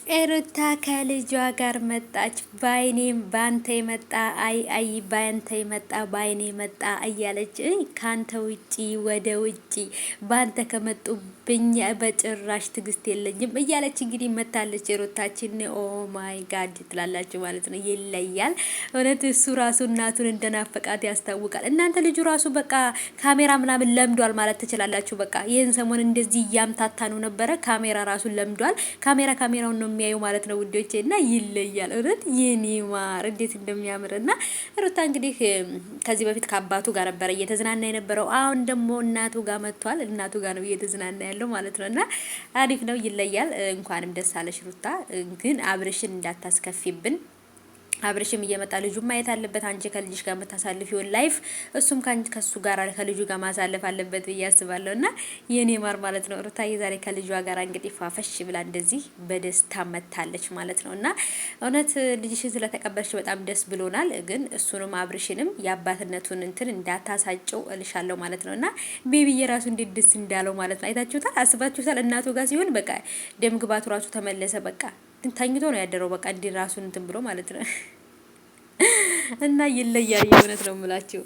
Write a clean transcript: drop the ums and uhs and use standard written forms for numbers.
ሩታ ከልጇ ጋር መጣች። ባይኔም ባንተ መጣ አይ ባንተ መጣ ባይኔ መጣ እያለች ካንተ ውጪ ወደ ውጪ ባንተ ከመጡብኝ በጭራሽ ትግስት የለኝም እያለች እንግዲህ መታለች ሩታችን። ኦ ማይ ጋድ ትላላችሁ ማለት ነው። ይለያል እውነት። እሱ ራሱ እናቱን እንደናፈቃት ያስታውቃል። እናንተ ልጁ ራሱ በቃ ካሜራ ምናምን ለምዷል ማለት ትችላላችሁ። በቃ ይህን ሰሞን እንደዚህ እያምታታኑ ነበረ። ካሜራ ራሱን ለምዷል። ካሜራውን ነው የሚያዩ ማለት ነው ውዶቼ። እና ይለያል እውነት የኔ ማር እንዴት እንደሚያምርና ሩታ እንግዲህ ከዚህ በፊት ከአባቱ ጋር ነበረ እየተዝናና የነበረው። አሁን ደግሞ እናቱ ጋር መጥቷል። እናቱ ጋር ነው እየተዝናና ያለው ማለት ነው። እና አሪፍ ነው፣ ይለያል። እንኳንም ደስ አለሽ ሩታ። ግን አብርሽን እንዳታስከፊብን። አብርሽም እየመጣ ልጁ ማየት አለበት። አንቺ ከልጅሽ ጋር የምታሳልፊውን ላይፍ እሱም ከሱ ጋር ከልጁ ጋር ማሳለፍ አለበት ብዬ አስባለሁ። እና የኔ ማር ማለት ነው ሩታዬ ዛሬ ከልጇ ጋር እንግዲህ ፋፈሽ ብላ እንደዚህ በደስታ መታለች ማለት ነው። እና እውነት ልጅሽን ስለተቀበልሽ በጣም ደስ ብሎናል። ግን እሱንም አብርሽንም የአባትነቱን እንትን እንዳታሳጨው እልሻለሁ ማለት ነው። እና ቤቢዬ ራሱ እንዴት ደስ እንዳለው ማለት ነው። አይታችሁታል፣ አስባችሁታል። እናቱ ጋር ሲሆን በቃ ደም ግባቱ ራሱ ተመለሰ። በቃ ተኝቶ ነው ያደረው። በቃ እንዲህ ራሱን እንትን ብሎ ማለት ነው። እና ይለያል። የእውነት ነው የምላችሁ።